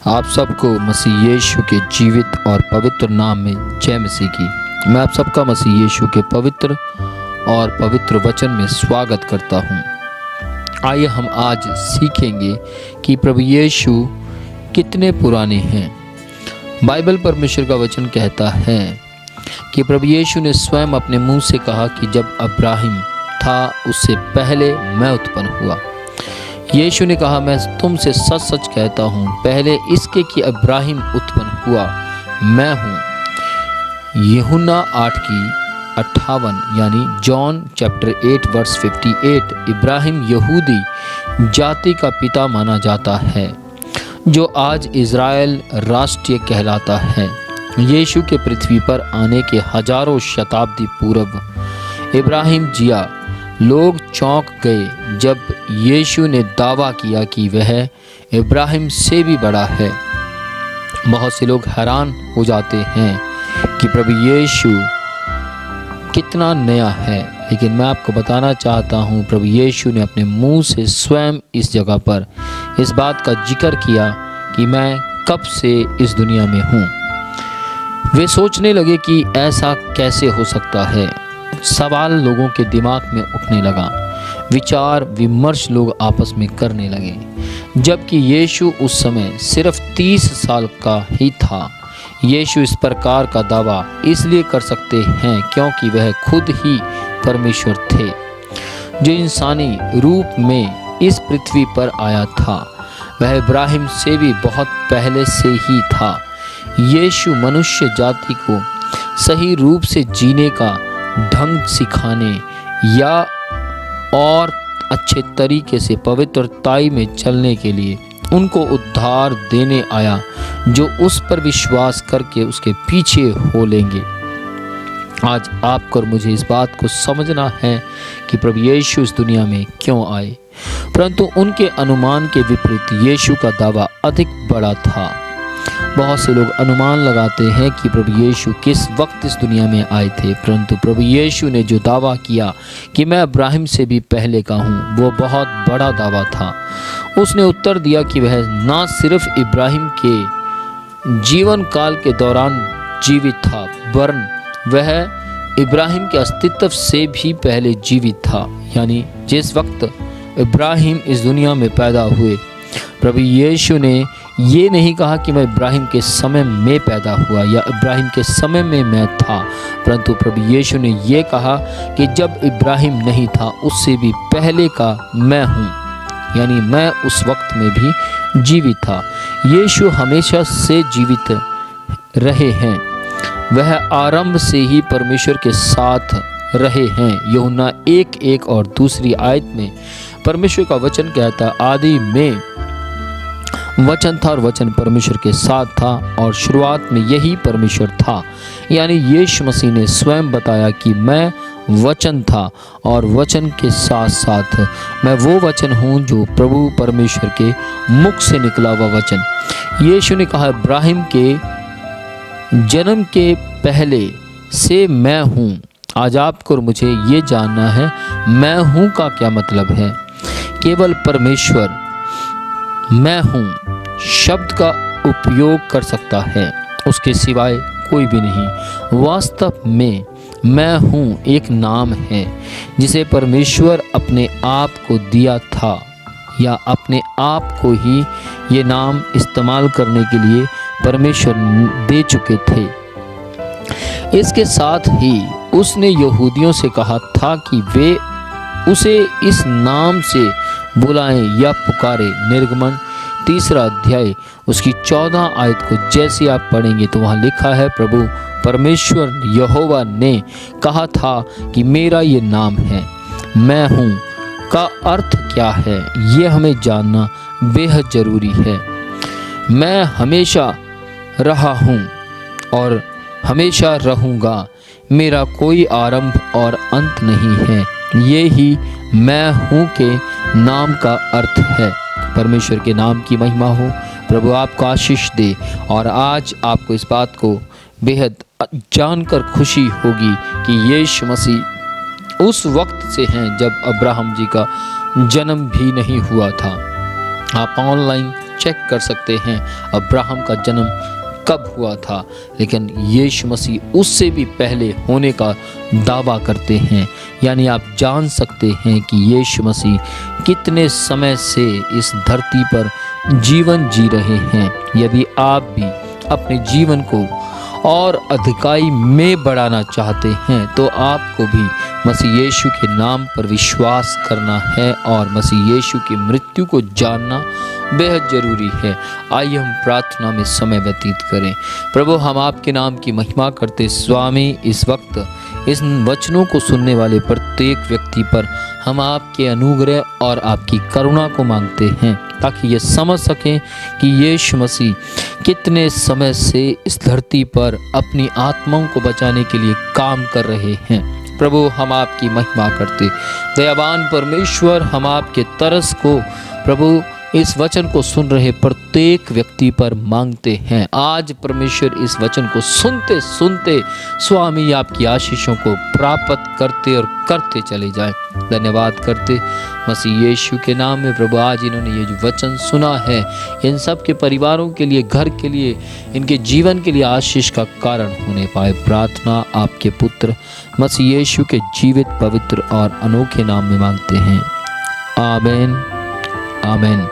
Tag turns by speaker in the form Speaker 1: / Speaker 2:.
Speaker 1: आप सबको मसीह यीशु के जीवित और पवित्र नाम में जय मसीह की। मैं आप सबका मसीह यीशु के पवित्र और पवित्र वचन में स्वागत करता हूँ। आइए हम आज सीखेंगे कि प्रभु यीशु कितने पुराने हैं। बाइबल परमेश्वर का वचन कहता है कि प्रभु यीशु ने स्वयं अपने मुंह से कहा कि जब अब्राहम था उससे पहले मैं उत्पन्न हुआ। यीशु ने कहा, मैं तुमसे सच सच कहता हूँ, पहले इसके कि अब्राहम उत्पन्न हुआ मैं हूँ। यूहन्ना 8:58 यानी जॉन चैप्टर 8 वर्स 58 इब्राहिम यहूदी जाति का पिता माना जाता है जो आज इज़राइल राष्ट्र कहलाता है। यीशु के पृथ्वी पर आने के हजारों शताब्दी पूर्व इब्राहिम जिया। लोग चौंक गए जब यीशु ने दावा किया कि वह इब्राहिम से भी बड़ा है। बहुत से लोग हैरान हो जाते हैं कि प्रभु यीशु कितना नया है, लेकिन मैं आपको बताना चाहता हूँ प्रभु यीशु ने अपने मुंह से स्वयं इस जगह पर इस बात का जिक्र किया कि मैं कब से इस दुनिया में हूँ। वे सोचने लगे कि ऐसा कैसे हो सकता है। सवाल लोगों के दिमाग में उठने लगा, विचार विमर्श लोग आपस में करने लगे। जबकि यीशु उस समय सिर्फ 30 साल का ही था। यीशु इस प्रकार का दावा इसलिए कर सकते हैं क्योंकि वह खुद ही परमेश्वर थे जो इंसानी रूप में इस पृथ्वी पर आया था। वह इब्राहिम से भी बहुत पहले से ही था। यीशु मनुष्य जाति को सही रूप से जीने का ढंग सिखाने या और अच्छे तरीके से पवित्रताई में चलने के लिए उनको उद्धार देने आया जो उस पर विश्वास करके उसके पीछे हो लेंगे। आज आपको और मुझे इस बात को समझना है कि प्रभु यीशु इस दुनिया में क्यों आए, परंतु उनके अनुमान के विपरीत यीशु का दावा अधिक बड़ा था। बहुत से लोग अनुमान लगाते हैं कि प्रभु यीशु किस वक्त इस दुनिया में आए थे, परंतु प्रभु यीशु ने जो दावा किया कि मैं अब्राहम से भी पहले का हूँ, वो बहुत बड़ा दावा था। उसने उत्तर दिया कि वह ना सिर्फ इब्राहिम के जीवन काल के दौरान जीवित था, वरन वह इब्राहिम के अस्तित्व से भी पहले जीवित था। यानी जिस वक्त इब्राहिम इस दुनिया में पैदा हुए, प्रभु यीशु ने ये नहीं कहा कि मैं इब्राहिम के समय में पैदा हुआ या इब्राहिम के समय में मैं था, परंतु प्रभु यीशु ने ये कहा कि जब इब्राहिम नहीं था उससे भी पहले का मैं हूँ, यानी मैं उस वक्त में भी जीवित था। यीशु हमेशा से जीवित रहे हैं। वह आरंभ से ही परमेश्वर के साथ रहे हैं। यूहन्ना 1:1 और दूसरी आयत में परमेश्वर का वचन कहता, आदि में वचन था और वचन परमेश्वर के साथ था और शुरुआत में यही परमेश्वर था। यानी यीशु मसीह ने स्वयं बताया कि मैं वचन था और वचन के साथ साथ मैं वो वचन हूँ जो प्रभु परमेश्वर के मुख से निकला हुआ वचन। यीशु ने कहा, इब्राहिम के जन्म के पहले से मैं हूँ। आज आपको और मुझे ये जानना है, मैं हूँ का क्या मतलब है। केवल परमेश्वर मैं हूँ शब्द का उपयोग कर सकता है, उसके सिवाय कोई भी नहीं। वास्तव में मैं हूँ एक नाम है जिसे परमेश्वर अपने आप को दिया था या अपने आप को ही ये नाम इस्तेमाल करने के लिए परमेश्वर दे चुके थे। इसके साथ ही उसने यहूदियों से कहा था कि वे उसे इस नाम से बुलाएं या पुकारे। निर्गमन 3 अध्याय उसकी 14 आयत को जैसे आप पढ़ेंगे तो वहाँ लिखा है, प्रभु परमेश्वर यहोवा ने कहा था कि मेरा ये नाम है। मैं हूँ का अर्थ क्या है, ये हमें जानना बेहद ज़रूरी है। मैं हमेशा रहा हूँ और हमेशा रहूँगा, मेरा कोई आरंभ और अंत नहीं है। ये ही मैं हूँ के नाम का अर्थ है। परमेश्वर के नाम की महिमा हो। प्रभु आपको आशीष दे और आज आपको इस बात को बेहद जानकर खुशी होगी कि यीशु मसीह उस वक्त से हैं जब अब्राहम जी का जन्म भी नहीं हुआ था। आप ऑनलाइन चेक कर सकते हैं अब्राहम का जन्म कब हुआ था, लेकिन यीशु मसीह उससे भी पहले होने का दावा करते हैं। यानी आप जान सकते हैं कि यीशु मसीह कितने समय से इस धरती पर जीवन जी रहे हैं। यदि आप भी अपने जीवन को और अधिकाई में बढ़ाना चाहते हैं तो आपको भी मसीह यीशु के नाम पर विश्वास करना है और मसीह यीशु की मृत्यु को जानना बेहद ज़रूरी है। आइए हम प्रार्थना में समय व्यतीत करें। प्रभु, हम आपके नाम की महिमा करते स्वामी, इस वक्त इस वचनों को सुनने वाले प्रत्येक व्यक्ति पर हम आपके अनुग्रह और आपकी करुणा को मांगते हैं, ताकि ये समझ सकें कि यीशु मसीह कितने समय से इस धरती पर अपनी आत्माओं को बचाने के लिए काम कर रहे हैं। प्रभु, हम आपकी महिमा करते दयावान परमेश्वर, हम आपके तरस को प्रभु इस वचन को सुन रहे प्रत्येक व्यक्ति पर मांगते हैं। आज परमेश्वर इस वचन को सुनते सुनते स्वामी आपकी आशीषों को प्राप्त करते और करते चले जाएं। धन्यवाद करते मसीह यीशु के नाम में। प्रभु, आज इन्होंने ये जो वचन सुना है, इन सब के परिवारों के लिए, घर के लिए, इनके जीवन के लिए आशीष का कारण होने पाए। प्रार्थना आपके पुत्र मसीह यीशु के जीवित, पवित्र और अनोखे नाम में मांगते हैं। आमीन, आमीन।